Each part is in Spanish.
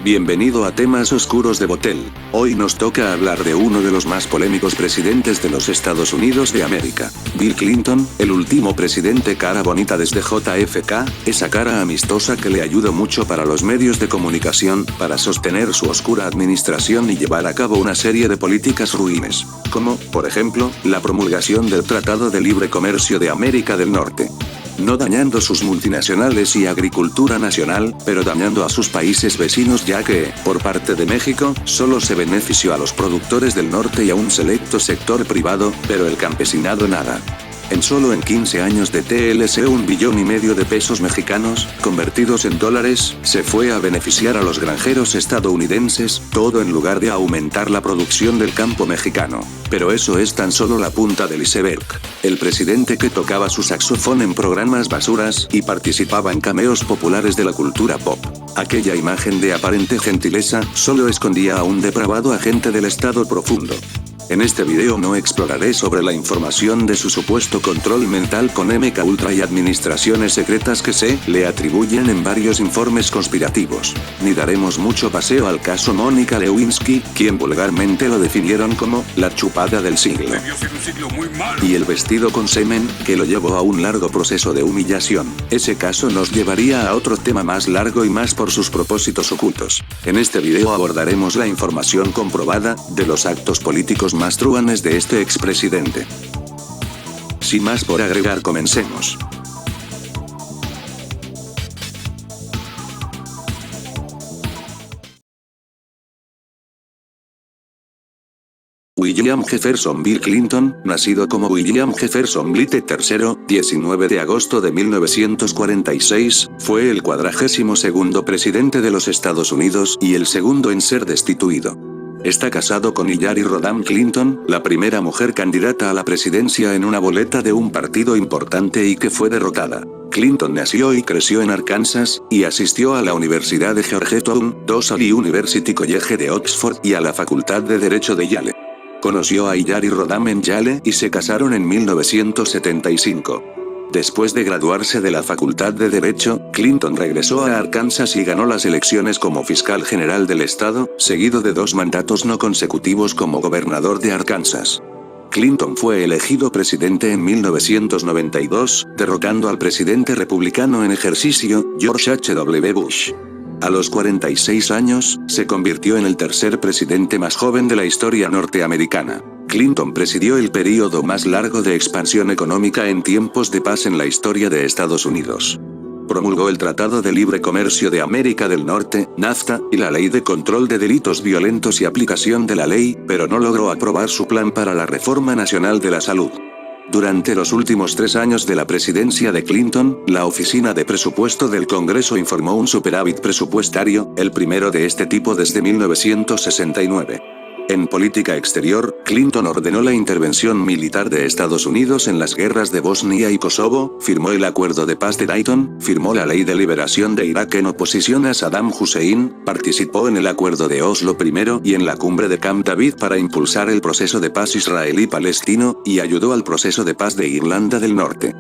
Bienvenido a Temas Oscuros de Botel. Hoy nos toca hablar de uno de los más polémicos presidentes de los Estados Unidos de América. Bill Clinton, el último presidente cara bonita desde JFK, esa cara amistosa que le ayudó mucho para los medios de comunicación, para sostener su oscura administración y llevar a cabo una serie de políticas ruines. Como, por ejemplo, la promulgación del Tratado de Libre Comercio de América del Norte. No dañando sus multinacionales y agricultura nacional, pero dañando a sus países vecinos, ya que, por parte de México, solo se benefició a los productores del norte y a un selecto sector privado, pero el campesinado nada. Solo en 15 años de TLC $1,5 billones de pesos mexicanos, convertidos en dólares, se fue a beneficiar a los granjeros estadounidenses, todo en lugar de aumentar la producción del campo mexicano. Pero eso es tan solo la punta del iceberg. El presidente que tocaba su saxofón en programas basuras y participaba en cameos populares de la cultura pop. Aquella imagen de aparente gentileza, solo escondía a un depravado agente del estado profundo. En este video no exploraré sobre la información de su supuesto control mental con MK Ultra y administraciones secretas que se le atribuyen en varios informes conspirativos. Ni daremos mucho paseo al caso Mónica Lewinsky, quien vulgarmente lo definieron como la chupada del siglo. Y el vestido con semen, que lo llevó a un largo proceso de humillación. Ese caso nos llevaría a otro tema más largo y más por sus propósitos ocultos. En este video abordaremos la información comprobada de los actos políticos más truanes de este expresidente. Sin más por agregar, comencemos. William Jefferson Bill Clinton, nacido como William Jefferson Blythe III, 19 de agosto de 1946, fue el 42º presidente de los Estados Unidos y el segundo en ser destituido. Está casado con Hillary Rodham Clinton, la primera mujer candidata a la presidencia en una boleta de un partido importante y que fue derrotada. Clinton nació y creció en Arkansas, y asistió a la Universidad de Georgetown, DeSoto University College de Oxford y a la Facultad de Derecho de Yale. Conoció a Hillary Rodham en Yale y se casaron en 1975. Después de graduarse de la Facultad de Derecho, Clinton regresó a Arkansas y ganó las elecciones como fiscal general del estado, seguido de 2 mandatos no consecutivos como gobernador de Arkansas. Clinton fue elegido presidente en 1992, derrotando al presidente republicano en ejercicio, George H.W. Bush. A los 46 años, se convirtió en el tercer presidente más joven de la historia norteamericana. Clinton presidió el período más largo de expansión económica en tiempos de paz en la historia de Estados Unidos. Promulgó el Tratado de Libre Comercio de América del Norte, NAFTA, y la Ley de Control de Delitos Violentos y aplicación de la ley, pero no logró aprobar su plan para la Reforma Nacional de la Salud. Durante los últimos 3 años de la presidencia de Clinton, la Oficina de Presupuesto del Congreso informó un superávit presupuestario, el primero de este tipo desde 1969. En política exterior, Clinton ordenó la intervención militar de Estados Unidos en las guerras de Bosnia y Kosovo, firmó el Acuerdo de Paz de Dayton, firmó la Ley de Liberación de Irak en oposición a Saddam Hussein, participó en el Acuerdo de Oslo I y en la Cumbre de Camp David para impulsar el proceso de paz israelí-palestino, y ayudó al proceso de paz de Irlanda del Norte.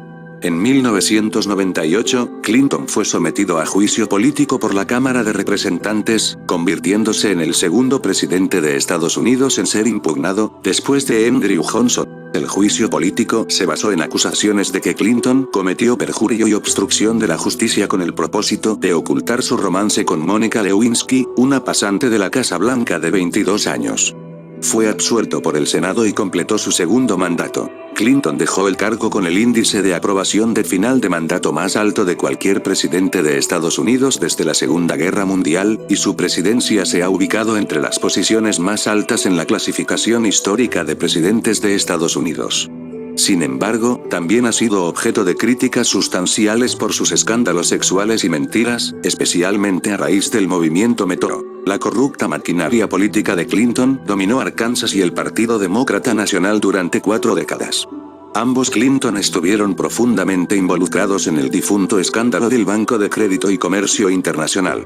En 1998, Clinton fue sometido a juicio político por la Cámara de Representantes, convirtiéndose en el segundo presidente de Estados Unidos en ser impugnado, después de Andrew Johnson. El juicio político se basó en acusaciones de que Clinton cometió perjurio y obstrucción de la justicia con el propósito de ocultar su romance con Mónica Lewinsky, una pasante de la Casa Blanca de 22 años. Fue absuelto por el Senado y completó su segundo mandato. Clinton dejó el cargo con el índice de aprobación de final de mandato más alto de cualquier presidente de Estados Unidos desde la Segunda Guerra Mundial, y su presidencia se ha ubicado entre las posiciones más altas en la clasificación histórica de presidentes de Estados Unidos. Sin embargo, también ha sido objeto de críticas sustanciales por sus escándalos sexuales y mentiras, especialmente a raíz del movimiento Metro. La corrupta maquinaria política de Clinton dominó Arkansas y el Partido Demócrata Nacional durante 4 décadas. Ambos Clinton estuvieron profundamente involucrados en el difunto escándalo del Banco de Crédito y Comercio Internacional.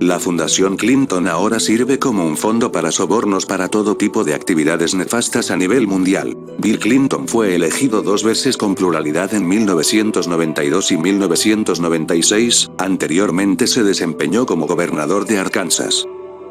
La Fundación Clinton ahora sirve como un fondo para sobornos para todo tipo de actividades nefastas a nivel mundial. Bill Clinton fue elegido 2 veces con pluralidad en 1992 y 1996, anteriormente se desempeñó como gobernador de Arkansas.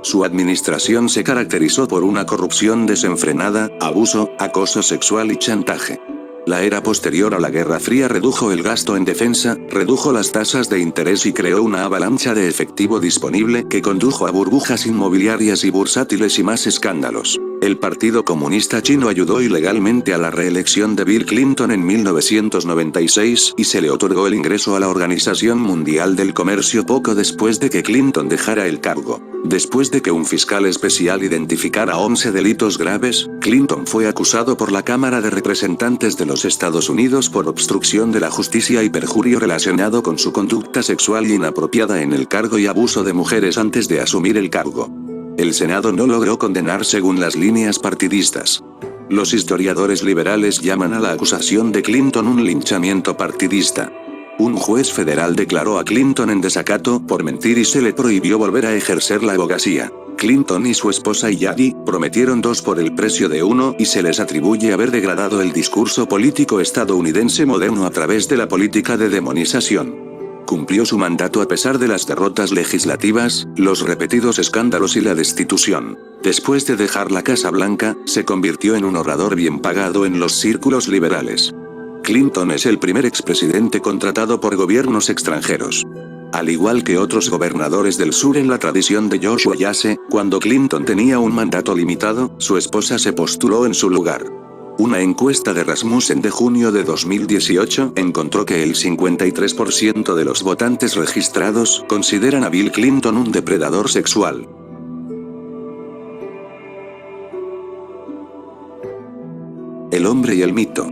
Su administración se caracterizó por una corrupción desenfrenada, abuso, acoso sexual y chantaje. La era posterior a la Guerra Fría redujo el gasto en defensa, redujo las tasas de interés y creó una avalancha de efectivo disponible que condujo a burbujas inmobiliarias y bursátiles y más escándalos. El Partido Comunista Chino ayudó ilegalmente a la reelección de Bill Clinton en 1996 y se le otorgó el ingreso a la Organización Mundial del Comercio poco después de que Clinton dejara el cargo. Después de que un fiscal especial identificara 11 delitos graves, Clinton fue acusado por la Cámara de Representantes de los Estados Unidos por obstrucción de la justicia y perjurio relacionado con su conducta sexual inapropiada en el cargo y abuso de mujeres antes de asumir el cargo. El Senado no logró condenar según las líneas partidistas. Los historiadores liberales llaman a la acusación de Clinton un linchamiento partidista. Un juez federal declaró a Clinton en desacato por mentir y se le prohibió volver a ejercer la abogacía. Clinton y su esposa Hillary prometieron 2 por el precio de 1 y se les atribuye haber degradado el discurso político estadounidense moderno a través de la política de demonización. Cumplió su mandato a pesar de las derrotas legislativas, los repetidos escándalos y la destitución. Después de dejar la Casa Blanca, se convirtió en un orador bien pagado en los círculos liberales. Clinton es el primer expresidente contratado por gobiernos extranjeros. Al igual que otros gobernadores del sur en la tradición de Joshua Yase, cuando Clinton tenía un mandato limitado, su esposa se postuló en su lugar. Una encuesta de Rasmussen de junio de 2018 encontró que el 53% de los votantes registrados consideran a Bill Clinton un depredador sexual. El hombre y el mito.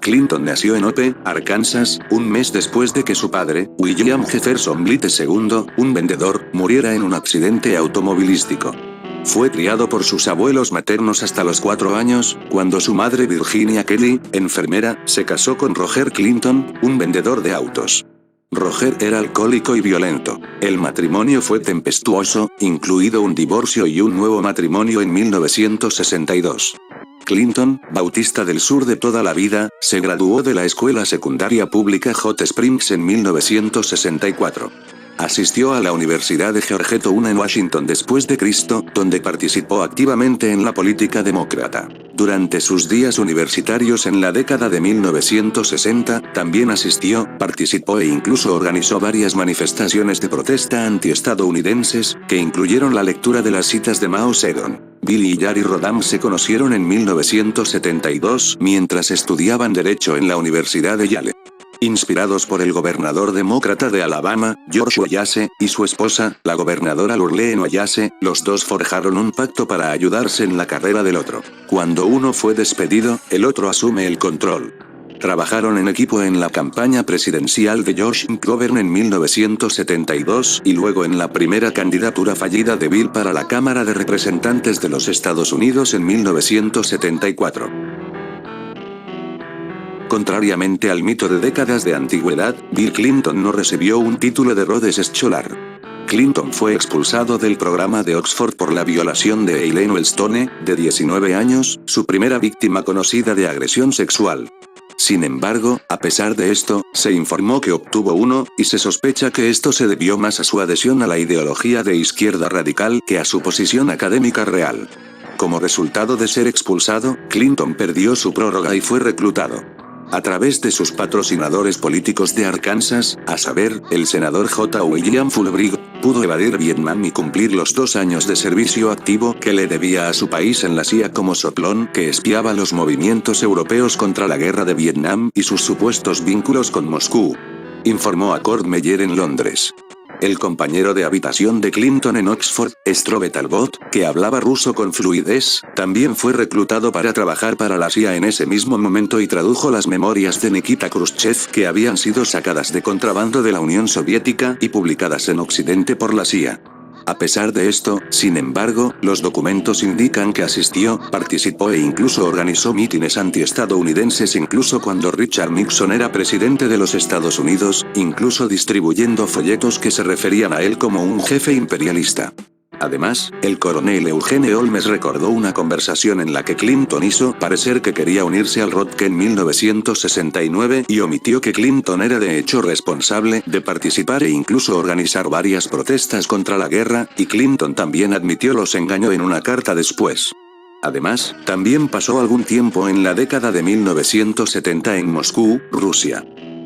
Clinton nació en Hope, Arkansas, un mes después de que su padre, William Jefferson Blythe II, un vendedor, muriera en un accidente automovilístico. Fue criado por sus abuelos maternos hasta los 4 años, cuando su madre Virginia Kelly, enfermera, se casó con Roger Clinton, un vendedor de autos. Roger era alcohólico y violento. El matrimonio fue tempestuoso, incluido un divorcio y un nuevo matrimonio en 1962. Clinton, bautista del sur de toda la vida, se graduó de la escuela secundaria pública Hot Springs en 1964. Asistió a la Universidad de Georgetown en Washington después de Cristo, donde participó activamente en la política demócrata. Durante sus días universitarios en la década de 1960, también asistió, participó e incluso organizó varias manifestaciones de protesta antiestadounidenses, que incluyeron la lectura de las citas de Mao Zedong. Bill y Hillary Rodham se conocieron en 1972 mientras estudiaban Derecho en la Universidad de Yale. Inspirados por el gobernador demócrata de Alabama, George Wayase, y su esposa, la gobernadora Lurleen Wayase, los dos forjaron un pacto para ayudarse en la carrera del otro. Cuando uno fue despedido, el otro asume el control. Trabajaron en equipo en la campaña presidencial de George McGovern en 1972 y luego en la primera candidatura fallida de Bill para la Cámara de Representantes de los Estados Unidos en 1974. Contrariamente al mito de décadas de antigüedad, Bill Clinton no recibió un título de Rhodes Scholar. Clinton fue expulsado del programa de Oxford por la violación de Eileen Wellstone, de 19 años, su primera víctima conocida de agresión sexual. Sin embargo, a pesar de esto, se informó que obtuvo uno, y se sospecha que esto se debió más a su adhesión a la ideología de izquierda radical que a su posición académica real. Como resultado de ser expulsado, Clinton perdió su prórroga y fue reclutado a través de sus patrocinadores políticos de Arkansas, a saber, el senador J. William Fulbright, pudo evadir Vietnam y cumplir los 2 años de servicio activo que le debía a su país en la CIA como soplón que espiaba los movimientos europeos contra la guerra de Vietnam y sus supuestos vínculos con Moscú. Informó a Kurt Meyer en Londres. El compañero de habitación de Clinton en Oxford, Strobe Talbot, que hablaba ruso con fluidez, también fue reclutado para trabajar para la CIA en ese mismo momento y tradujo las memorias de Nikita Khrushchev que habían sido sacadas de contrabando de la Unión Soviética y publicadas en Occidente por la CIA. A pesar de esto, sin embargo, los documentos indican que asistió, participó e incluso organizó mítines antiestadounidenses incluso cuando Richard Nixon era presidente de los Estados Unidos, incluso distribuyendo folletos que se referían a él como un jefe imperialista. Además, el coronel Eugene Olmes recordó una conversación en la que Clinton hizo parecer que quería unirse al ROTC en 1969 y omitió que Clinton era de hecho responsable de participar e incluso organizar varias protestas contra la guerra, y Clinton también admitió los engaños en una carta después. Además, también pasó algún tiempo en la década de 1970 en Moscú, Rusia.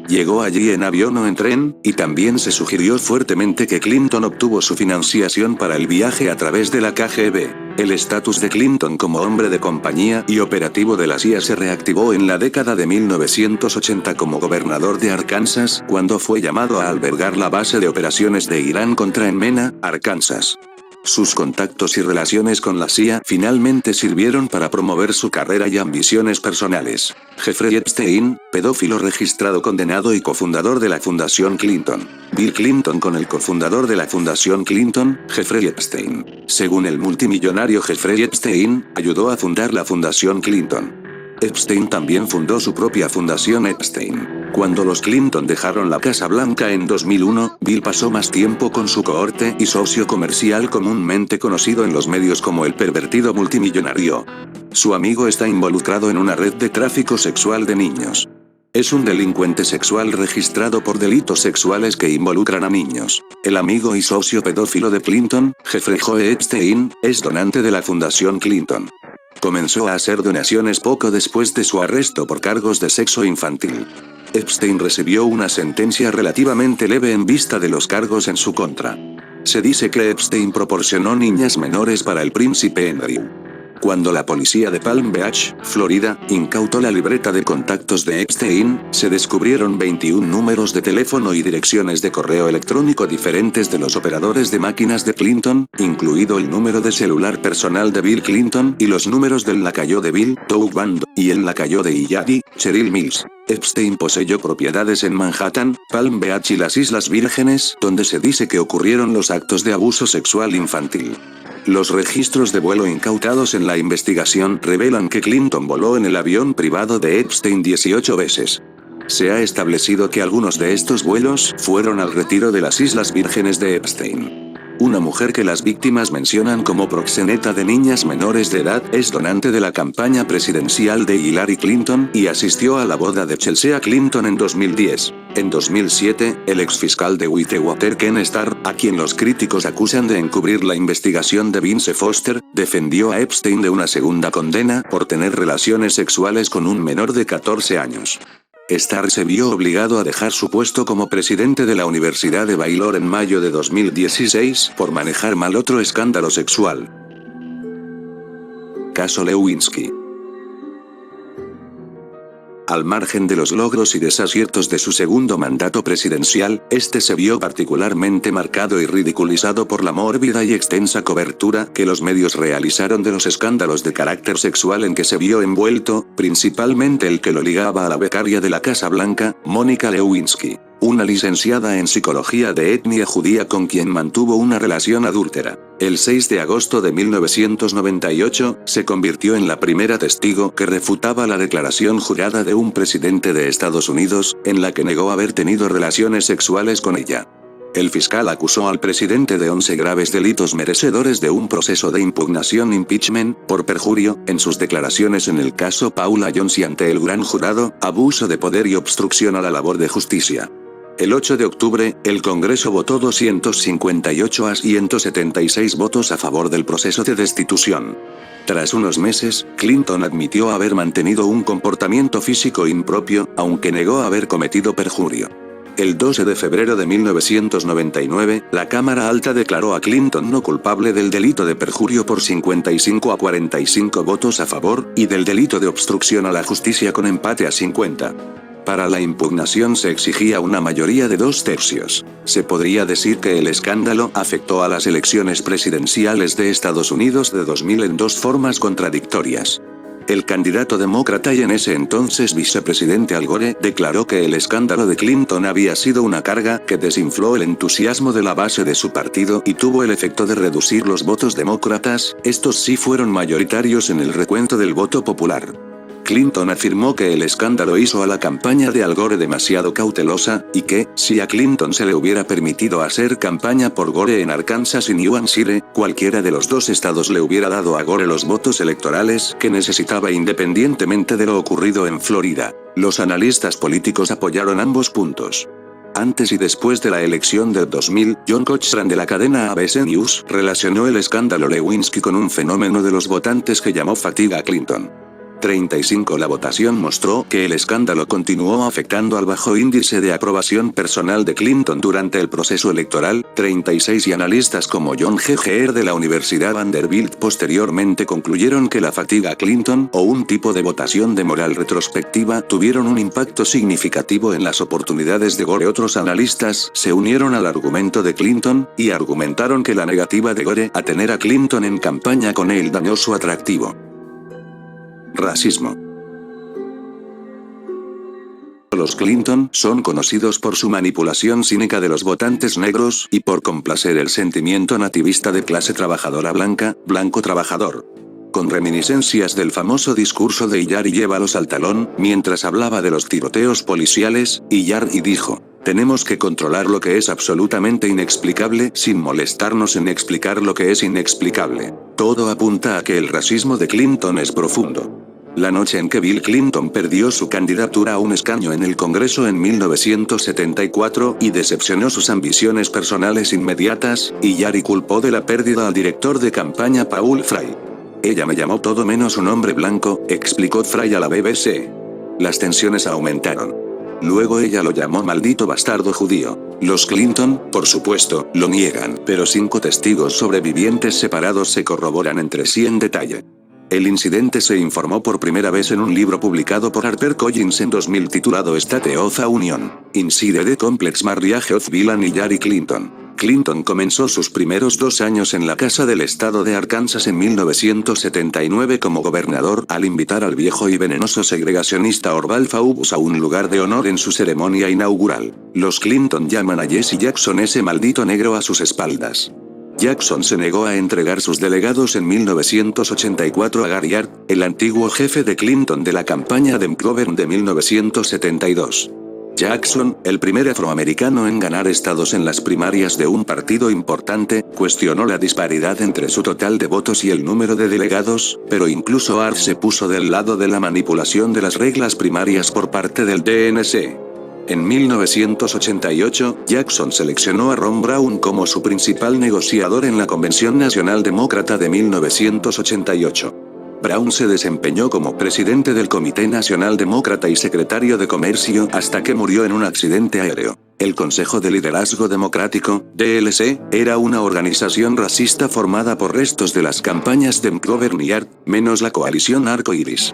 Llegó allí en avión o en tren, y también se sugirió fuertemente que Clinton obtuvo su financiación para el viaje a través de la KGB. El estatus de Clinton como hombre de compañía y operativo de la CIA se reactivó en la década de 1980 como gobernador de Arkansas, cuando fue llamado a albergar la base de operaciones de Irán contra en Mena, Arkansas. Sus contactos y relaciones con la CIA finalmente sirvieron para promover su carrera y ambiciones personales. Jeffrey Epstein, pedófilo registrado condenado y cofundador de la Fundación Clinton. Bill Clinton con el cofundador de la Fundación Clinton, Jeffrey Epstein. Según el multimillonario Jeffrey Epstein, ayudó a fundar la Fundación Clinton. Epstein también fundó su propia Fundación Epstein. Cuando los Clinton dejaron la Casa Blanca en 2001, Bill pasó más tiempo con su cohorte y socio comercial comúnmente conocido en los medios como el pervertido multimillonario. Su amigo está involucrado en una red de tráfico sexual de niños. Es un delincuente sexual registrado por delitos sexuales que involucran a niños. El amigo y socio pedófilo de Clinton, Jeffrey Joe Epstein, es donante de la Fundación Clinton. Comenzó a hacer donaciones poco después de su arresto por cargos de sexo infantil. Epstein recibió una sentencia relativamente leve en vista de los cargos en su contra. Se dice que Epstein proporcionó niñas menores para el príncipe Andrew. Cuando la policía de Palm Beach, Florida, incautó la libreta de contactos de Epstein, se descubrieron 21 números de teléfono y direcciones de correo electrónico diferentes de los operadores de máquinas de Clinton, incluido el número de celular personal de Bill Clinton y los números del lacayo de Bill, Doug Bando, y el lacayo de Iyadi, Cheryl Mills. Epstein poseyó propiedades en Manhattan, Palm Beach y las Islas Vírgenes, donde se dice que ocurrieron los actos de abuso sexual infantil. Los registros de vuelo incautados en la investigación revelan que Clinton voló en el avión privado de Epstein 18 veces. Se ha establecido que algunos de estos vuelos fueron al retiro de las Islas Vírgenes de Epstein. Una mujer que las víctimas mencionan como proxeneta de niñas menores de edad es donante de la campaña presidencial de Hillary Clinton y asistió a la boda de Chelsea Clinton en 2010. En 2007, el exfiscal de Whitewater Ken Starr, a quien los críticos acusan de encubrir la investigación de Vince Foster, defendió a Epstein de una segunda condena por tener relaciones sexuales con un menor de 14 años. Starr se vio obligado a dejar su puesto como presidente de la Universidad de Baylor en mayo de 2016 por manejar mal otro escándalo sexual. Caso Lewinsky. Al margen de los logros y desaciertos de su segundo mandato presidencial, este se vio particularmente marcado y ridiculizado por la mórbida y extensa cobertura que los medios realizaron de los escándalos de carácter sexual en que se vio envuelto, principalmente el que lo ligaba a la becaria de la Casa Blanca, Mónica Lewinsky, una licenciada en psicología de etnia judía con quien mantuvo una relación adúltera. El 6 de agosto de 1998, se convirtió en la primera testigo que refutaba la declaración jurada de un presidente de Estados Unidos, en la que negó haber tenido relaciones sexuales con ella. El fiscal acusó al presidente de 11 graves delitos merecedores de un proceso de impugnación impeachment, por perjurio, en sus declaraciones en el caso Paula Jones y ante el gran jurado, abuso de poder y obstrucción a la labor de justicia. El 8 de octubre, el Congreso votó 258 a 176 votos a favor del proceso de destitución. Tras unos meses, Clinton admitió haber mantenido un comportamiento físico impropio, aunque negó haber cometido perjurio. El 12 de febrero de 1999, la Cámara Alta declaró a Clinton no culpable del delito de perjurio por 55 a 45 votos a favor, y del delito de obstrucción a la justicia con empate a 50. Para la impugnación se exigía una mayoría de 2/3. Se podría decir que el escándalo afectó a las elecciones presidenciales de Estados Unidos de 2000 en dos formas contradictorias. El candidato demócrata y en ese entonces vicepresidente Al Gore declaró que el escándalo de Clinton había sido una carga que desinfló el entusiasmo de la base de su partido y tuvo el efecto de reducir los votos demócratas, estos sí fueron mayoritarios en el recuento del voto popular. Clinton afirmó que el escándalo hizo a la campaña de Al Gore demasiado cautelosa, y que, si a Clinton se le hubiera permitido hacer campaña por Gore en Arkansas y New Hampshire, cualquiera de los dos estados le hubiera dado a Gore los votos electorales que necesitaba independientemente de lo ocurrido en Florida. Los analistas políticos apoyaron ambos puntos. Antes y después de la elección del 2000, John Cochran de la cadena ABC News relacionó el escándalo Lewinsky con un fenómeno de los votantes que llamó fatiga a Clinton. 35 La votación mostró que el escándalo continuó afectando al bajo índice de aprobación personal de Clinton durante el proceso electoral. 36 Y analistas como John G. Geer de la Universidad Vanderbilt posteriormente concluyeron que la fatiga a Clinton, o un tipo de votación de moral retrospectiva, tuvieron un impacto significativo en las oportunidades de Gore. Otros analistas se unieron al argumento de Clinton, y argumentaron que la negativa de Gore a tener a Clinton en campaña con él dañó su atractivo. Racismo. Los Clinton son conocidos por su manipulación cínica de los votantes negros y por complacer el sentimiento nativista de clase trabajadora blanca, blanco trabajador. Con reminiscencias del famoso discurso de Hillary llévalos al talón, mientras hablaba de los tiroteos policiales, Hillary dijo: tenemos que controlar lo que es absolutamente inexplicable sin molestarnos en explicar lo que es inexplicable. Todo apunta a que el racismo de Clinton es profundo. La noche en que Bill Clinton perdió su candidatura a un escaño en el Congreso en 1974 y decepcionó sus ambiciones personales inmediatas, Hillary culpó de la pérdida al director de campaña Paul Fry. Ella me llamó todo menos un hombre blanco, explicó Fry a la BBC. Las tensiones aumentaron. Luego ella lo llamó maldito bastardo judío. Los Clinton, por supuesto, lo niegan, pero 5 testigos sobrevivientes separados se corroboran entre sí en detalle. El incidente se informó por primera vez en un libro publicado por HarperCollins en 2000 titulado State of the Union: Inside the Complex Marriage of Bill and Hillary Clinton. Clinton comenzó sus primeros 2 años en la Casa del Estado de Arkansas en 1979 como gobernador al invitar al viejo y venenoso segregacionista Orval Faubus a un lugar de honor en su ceremonia inaugural. Los Clinton llaman a Jesse Jackson ese maldito negro a sus espaldas. Jackson se negó a entregar sus delegados en 1984 a Gary Hart, el antiguo jefe de Clinton de la campaña Democrat de 1972. Jackson, el primer afroamericano en ganar estados en las primarias de un partido importante, cuestionó la disparidad entre su total de votos y el número de delegados, pero incluso Hart se puso del lado de la manipulación de las reglas primarias por parte del DNC. En 1988, Jackson seleccionó a Ron Brown como su principal negociador en la Convención Nacional Demócrata de 1988. Brown se desempeñó como presidente del Comité Nacional Demócrata y secretario de Comercio hasta que murió en un accidente aéreo. El Consejo de Liderazgo Democrático, DLC, era una organización racista formada por restos de las campañas Democrat y Hart, menos la coalición Arco Iris.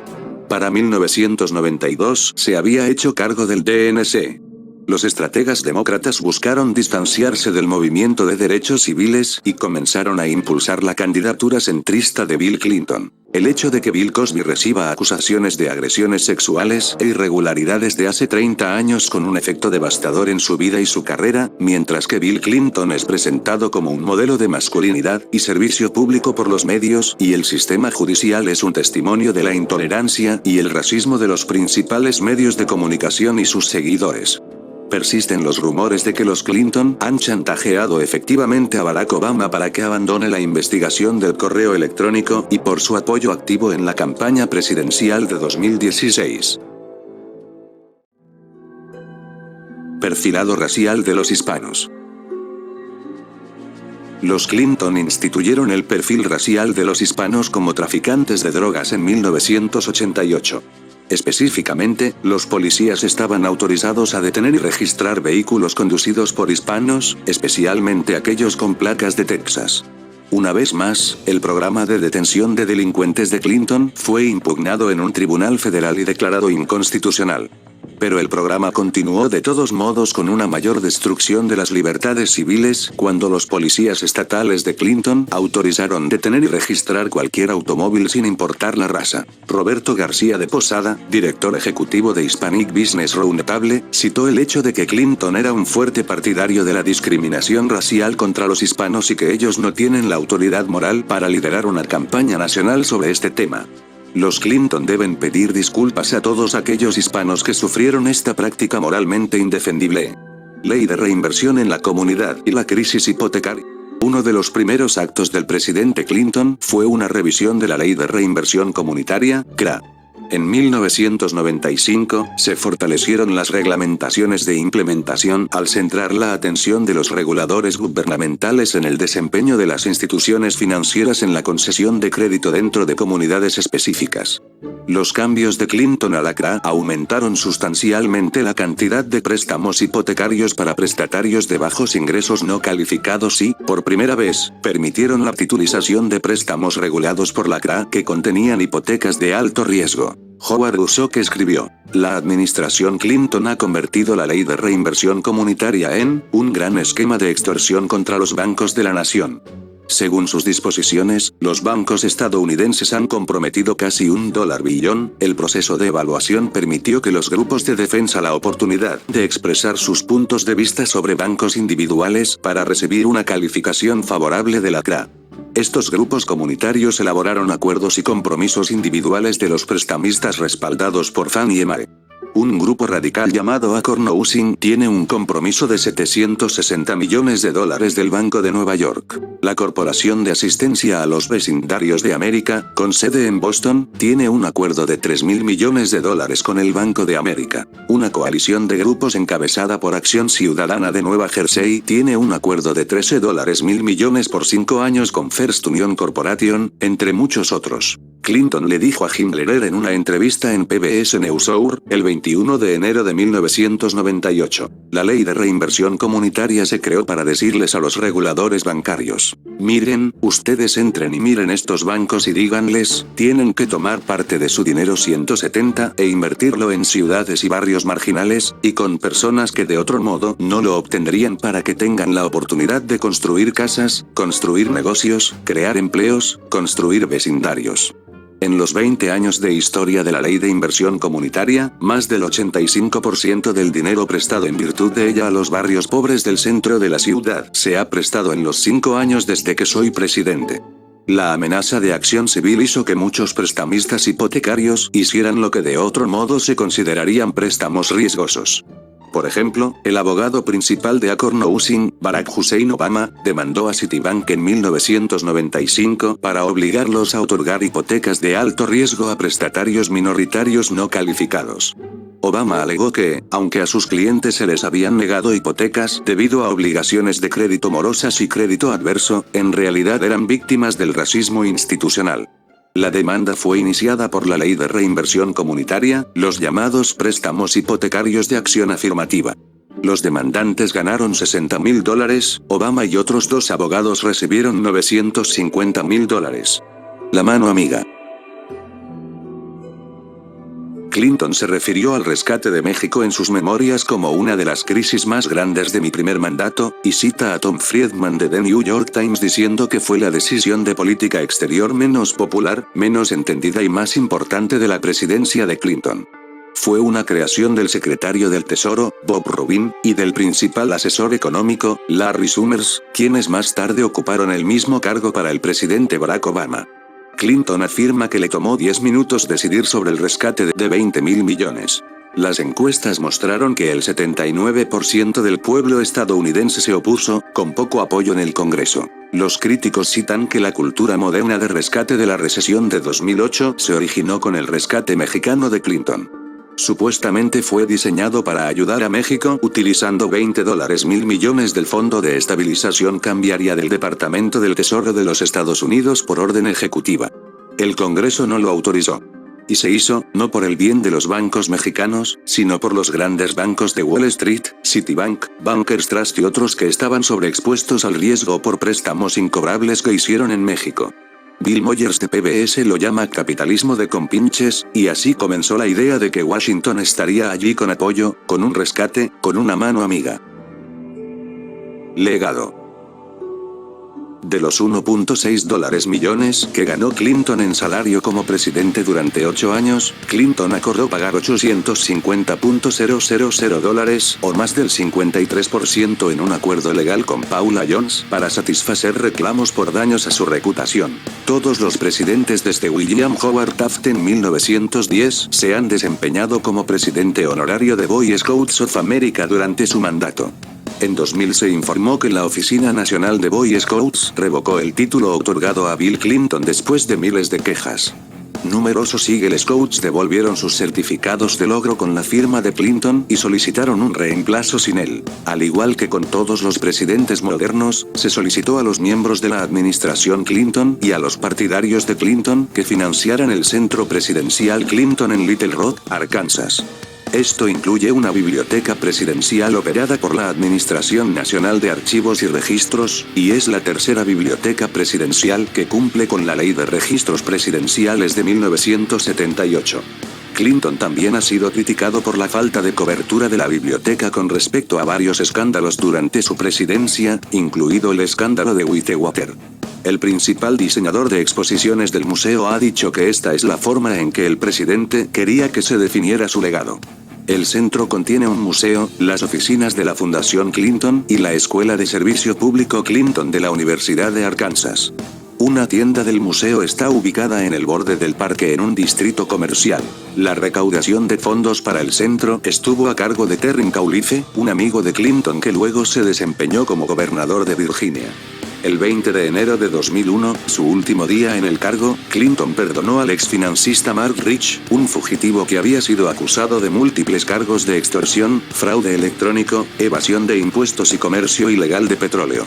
Para 1992 se había hecho cargo del DNC. Los estrategas demócratas buscaron distanciarse del movimiento de derechos civiles y comenzaron a impulsar la candidatura centrista de Bill Clinton. El hecho de que Bill Cosby reciba acusaciones de agresiones sexuales e irregularidades de hace 30 años con un efecto devastador en su vida y su carrera, mientras que Bill Clinton es presentado como un modelo de masculinidad y servicio público por los medios y el sistema judicial es un testimonio de la intolerancia y el racismo de los principales medios de comunicación y sus seguidores. Persisten los rumores de que los Clinton han chantajeado efectivamente a Barack Obama para que abandone la investigación del correo electrónico y por su apoyo activo en la campaña presidencial de 2016. Perfilado racial de los hispanos. Los Clinton instituyeron el perfil racial de los hispanos como traficantes de drogas en 1988. Específicamente, los policías estaban autorizados a detener y registrar vehículos conducidos por hispanos, especialmente aquellos con placas de Texas. Una vez más, el programa de detención de delincuentes de Clinton fue impugnado en un tribunal federal y declarado inconstitucional. Pero el programa continuó de todos modos con una mayor destrucción de las libertades civiles cuando los policías estatales de Clinton autorizaron detener y registrar cualquier automóvil sin importar la raza. Roberto García de Posada, director ejecutivo de Hispanic Business Roundtable, citó el hecho de que Clinton era un fuerte partidario de la discriminación racial contra los hispanos y que ellos no tienen la autoridad moral para liderar una campaña nacional sobre este tema. Los Clinton deben pedir disculpas a todos aquellos hispanos que sufrieron esta práctica moralmente indefendible. Ley de reinversión en la comunidad y la crisis hipotecaria. Uno de los primeros actos del presidente Clinton fue una revisión de la Ley de Reinversión Comunitaria, CRA. En 1995, se fortalecieron las reglamentaciones de implementación al centrar la atención de los reguladores gubernamentales en el desempeño de las instituciones financieras en la concesión de crédito dentro de comunidades específicas. Los cambios de Clinton a la CRA aumentaron sustancialmente la cantidad de préstamos hipotecarios para prestatarios de bajos ingresos no calificados y, por primera vez, permitieron la titulización de préstamos regulados por la CRA que contenían hipotecas de alto riesgo. Howard Usock escribió: la administración Clinton ha convertido la ley de reinversión comunitaria en un gran esquema de extorsión contra los bancos de la nación. Según sus disposiciones, los bancos estadounidenses han comprometido casi $1 billón. El proceso de evaluación permitió que los grupos de defensa la oportunidad de expresar sus puntos de vista sobre bancos individuales para recibir una calificación favorable de la CRA. Estos grupos comunitarios elaboraron acuerdos y compromisos individuales de los prestamistas respaldados por Fannie Mae. Un grupo radical llamado Acorn Housing tiene un compromiso de $760 millones del Banco de Nueva York. La Corporación de Asistencia a los Vecindarios de América, con sede en Boston, tiene un acuerdo de $3.000 millones con el Banco de América. Una coalición de grupos encabezada por Acción Ciudadana de Nueva Jersey tiene un acuerdo de $13.000 millones por 5 años con First Union Corporation, entre muchos otros. Clinton le dijo a Himmler en una entrevista en PBS NewsHour, el 21 de enero de 1998. La ley de reinversión comunitaria se creó para decirles a los reguladores bancarios: miren, ustedes entren y miren estos bancos y díganles, tienen que tomar parte de su dinero 170 e invertirlo en ciudades y barrios marginales, y con personas que de otro modo no lo obtendrían para que tengan la oportunidad de construir casas, construir negocios, crear empleos, construir vecindarios. En los 20 años de historia de la ley de inversión comunitaria, más del 85% del dinero prestado en virtud de ella a los barrios pobres del centro de la ciudad se ha prestado en los 5 años desde que soy presidente. La amenaza de acción civil hizo que muchos prestamistas hipotecarios hicieran lo que de otro modo se considerarían préstamos riesgosos. Por ejemplo, el abogado principal de Acorn Housing, Barack Hussein Obama, demandó a Citibank en 1995 para obligarlos a otorgar hipotecas de alto riesgo a prestatarios minoritarios no calificados. Obama alegó que, aunque a sus clientes se les habían negado hipotecas debido a obligaciones de crédito morosas y crédito adverso, en realidad eran víctimas del racismo institucional. La demanda fue iniciada por la Ley de Reinversión Comunitaria, los llamados préstamos hipotecarios de acción afirmativa. Los demandantes ganaron $60.000, Obama y otros 2 abogados recibieron $950.000. La mano amiga. Clinton se refirió al rescate de México en sus memorias como una de las crisis más grandes de mi primer mandato, y cita a Tom Friedman de The New York Times diciendo que fue la decisión de política exterior menos popular, menos entendida y más importante de la presidencia de Clinton. Fue una creación del secretario del Tesoro, Bob Rubin, y del principal asesor económico, Larry Summers, quienes más tarde ocuparon el mismo cargo para el presidente Barack Obama. Clinton afirma que le tomó 10 minutos decidir sobre el rescate de $20.000 millones. Las encuestas mostraron que el 79% del pueblo estadounidense se opuso, con poco apoyo en el Congreso. Los críticos citan que la cultura moderna de rescate de la recesión de 2008 se originó con el rescate mexicano de Clinton. Supuestamente fue diseñado para ayudar a México utilizando $20.000 millones del Fondo de Estabilización Cambiaria del Departamento del Tesoro de los Estados Unidos por orden ejecutiva. El Congreso no lo autorizó. Y se hizo, no por el bien de los bancos mexicanos, sino por los grandes bancos de Wall Street, Citibank, Bankers Trust y otros que estaban sobreexpuestos al riesgo por préstamos incobrables que hicieron en México. Bill Moyers de PBS lo llama capitalismo de compinches, y así comenzó la idea de que Washington estaría allí con apoyo, con un rescate, con una mano amiga. Legado. De los $1.6 millones que ganó Clinton en salario como presidente durante 8 años, Clinton acordó pagar $850.000 o más del 53% en un acuerdo legal con Paula Jones para satisfacer reclamos por daños a su reputación. Todos los presidentes desde William Howard Taft en 1910 se han desempeñado como presidente honorario de Boy Scouts of America durante su mandato. En 2000 se informó que la Oficina Nacional de Boy Scouts revocó el título otorgado a Bill Clinton después de miles de quejas. Numerosos Eagle Scouts devolvieron sus certificados de logro con la firma de Clinton y solicitaron un reemplazo sin él. Al igual que con todos los presidentes modernos, se solicitó a los miembros de la administración Clinton y a los partidarios de Clinton que financiaran el centro presidencial Clinton en Little Rock, Arkansas. Esto incluye una biblioteca presidencial operada por la Administración Nacional de Archivos y Registros, y es la tercera biblioteca presidencial que cumple con la Ley de Registros Presidenciales de 1978. Clinton también ha sido criticado por la falta de cobertura de la biblioteca con respecto a varios escándalos durante su presidencia, incluido el escándalo de Whitewater. El principal diseñador de exposiciones del museo ha dicho que esta es la forma en que el presidente quería que se definiera su legado. El centro contiene un museo, las oficinas de la Fundación Clinton y la Escuela de Servicio Público Clinton de la Universidad de Arkansas. Una tienda del museo está ubicada en el borde del parque en un distrito comercial. La recaudación de fondos para el centro estuvo a cargo de Terry McAuliffe, un amigo de Clinton que luego se desempeñó como gobernador de Virginia. El 20 de enero de 2001, su último día en el cargo, Clinton perdonó al exfinancista Mark Rich, un fugitivo que había sido acusado de múltiples cargos de extorsión, fraude electrónico, evasión de impuestos y comercio ilegal de petróleo.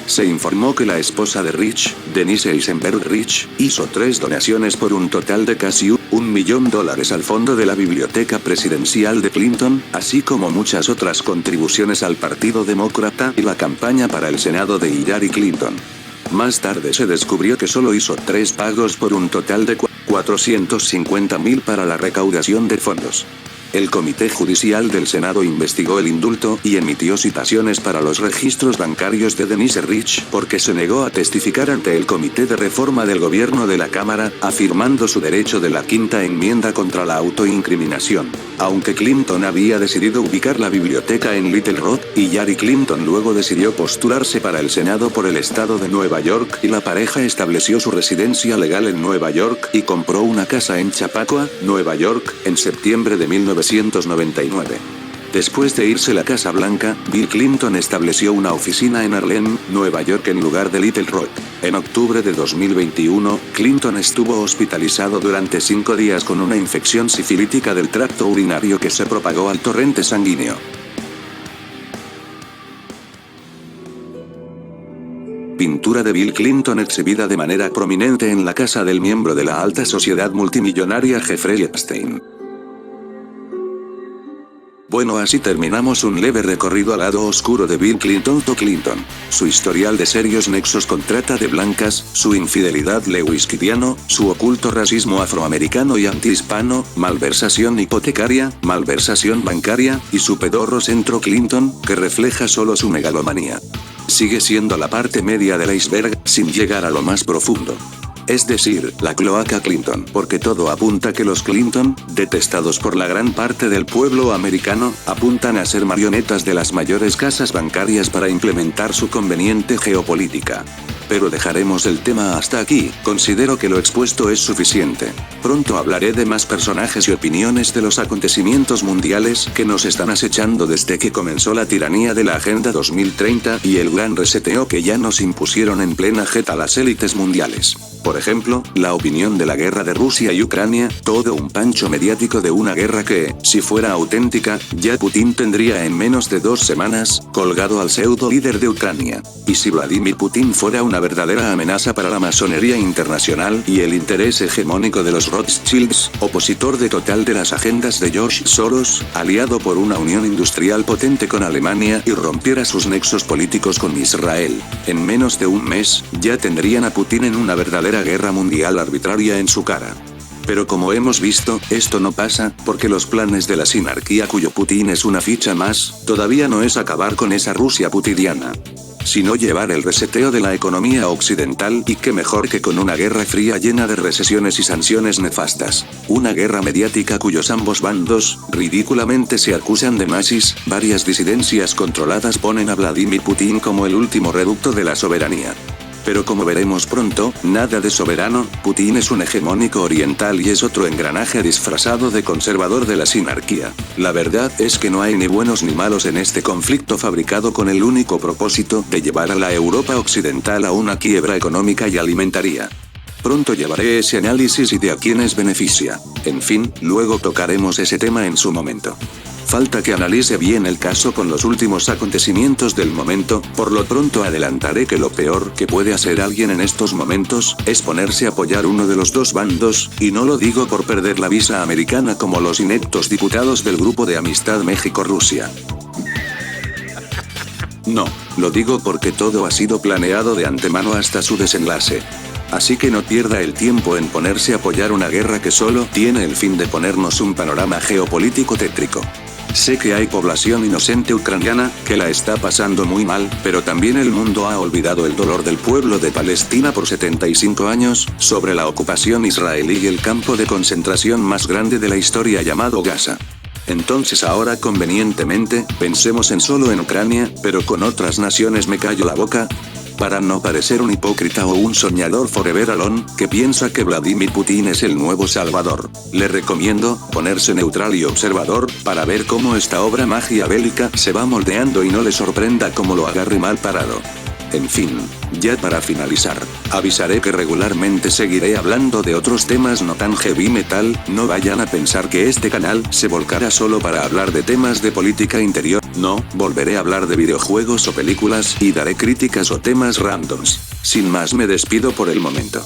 Se informó que la esposa de Rich, Denise Eisenberg Rich, hizo 3 donaciones por un total de casi $1 millón al fondo de la biblioteca presidencial de Clinton, así como muchas otras contribuciones al Partido Demócrata y la campaña para el Senado de Hillary Clinton. Más tarde se descubrió que solo hizo 3 pagos por un total de $450.000 para la recaudación de fondos. El Comité Judicial del Senado investigó el indulto y emitió citaciones para los registros bancarios de Denise Rich porque se negó a testificar ante el Comité de Reforma del Gobierno de la Cámara, afirmando su derecho de la quinta enmienda contra la autoincriminación. Aunque Clinton había decidido ubicar la biblioteca en Little Rock, Hillary Clinton luego decidió postularse para el Senado por el estado de Nueva York y la pareja estableció su residencia legal en Nueva York y compró una casa en Chappaqua, Nueva York, en septiembre de 1999. Después de irse a la Casa Blanca, Bill Clinton estableció una oficina en Harlem, Nueva York en lugar de Little Rock. En octubre de 2021, Clinton estuvo hospitalizado durante 5 días con una infección sifilítica del tracto urinario que se propagó al torrente sanguíneo. Pintura de Bill Clinton exhibida de manera prominente en la casa del miembro de la alta sociedad multimillonaria Jeffrey Epstein. Bueno, así terminamos un leve recorrido al lado oscuro de Bill Clinton. Su historial de serios nexos con trata de blancas, su infidelidad lewiskidiano, su oculto racismo afroamericano y antihispano, malversación hipotecaria, malversación bancaria, y su pedorro centro Clinton, que refleja solo su megalomanía. Sigue siendo la parte media del iceberg, sin llegar a lo más profundo. Es decir, la cloaca Clinton, porque todo apunta que los Clinton, detestados por la gran parte del pueblo americano, apuntan a ser marionetas de las mayores casas bancarias para implementar su conveniente geopolítica. Pero dejaremos el tema hasta aquí, considero que lo expuesto es suficiente. Pronto hablaré de más personajes y opiniones de los acontecimientos mundiales que nos están acechando desde que comenzó la tiranía de la Agenda 2030 y el gran reseteo que ya nos impusieron en plena jeta las élites mundiales. Por ejemplo, la opinión de la guerra de Rusia y Ucrania, todo un pancho mediático de una guerra que, si fuera auténtica, ya Putin tendría en menos de 2 semanas, colgado al pseudo líder de Ucrania. Y si Vladimir Putin fuera una verdadera amenaza para la masonería internacional y el interés hegemónico de los Rothschilds, opositor de total de las agendas de George Soros, aliado por una unión industrial potente con Alemania y rompiera sus nexos políticos con Israel, en menos de un mes, ya tendrían a Putin en una verdadera guerra mundial arbitraria en su cara. Pero como hemos visto, esto no pasa, porque los planes de la sinarquía cuyo Putin es una ficha más, todavía no es acabar con esa Rusia putidiana. sino llevar el reseteo de la economía occidental, y qué mejor que con una guerra fría llena de recesiones y sanciones nefastas. Una guerra mediática cuyos ambos bandos, ridículamente se acusan de nazis, varias disidencias controladas ponen a Vladimir Putin como el último reducto de la soberanía. Pero como veremos pronto, nada de soberano, Putin es un hegemónico oriental y es otro engranaje disfrazado de conservador de la sinarquía. La verdad es que no hay ni buenos ni malos en este conflicto fabricado con el único propósito de llevar a la Europa occidental a una quiebra económica y alimentaria. Pronto llevaré ese análisis y de a quiénes beneficia. En fin, luego tocaremos ese tema en su momento. Falta que analice bien el caso con los últimos acontecimientos del momento, por lo pronto adelantaré que lo peor que puede hacer alguien en estos momentos, es ponerse a apoyar uno de los dos bandos, y no lo digo por perder la visa americana como los ineptos diputados del Grupo de Amistad México-Rusia. No, lo digo porque todo ha sido planeado de antemano hasta su desenlace. Así que no pierda el tiempo en ponerse a apoyar una guerra que solo tiene el fin de ponernos un panorama geopolítico tétrico. Sé que hay población inocente ucraniana que la está pasando muy mal, pero también el mundo ha olvidado el dolor del pueblo de Palestina por 75 años, sobre la ocupación israelí y el campo de concentración más grande de la historia llamado Gaza. Entonces ahora convenientemente, pensemos solo en Ucrania, pero con otras naciones me callo la boca. Para no parecer un hipócrita o un soñador forever alone, que piensa que Vladimir Putin es el nuevo salvador, le recomiendo ponerse neutral y observador, para ver cómo esta obra maquiavélica se va moldeando y no le sorprenda cómo lo agarre mal parado. En fin, ya para finalizar, avisaré que regularmente seguiré hablando de otros temas no tan heavy metal, no vayan a pensar que este canal se volcará solo para hablar de temas de política interior, no, volveré a hablar de videojuegos o películas y daré críticas o temas randoms. Sin más me despido por el momento.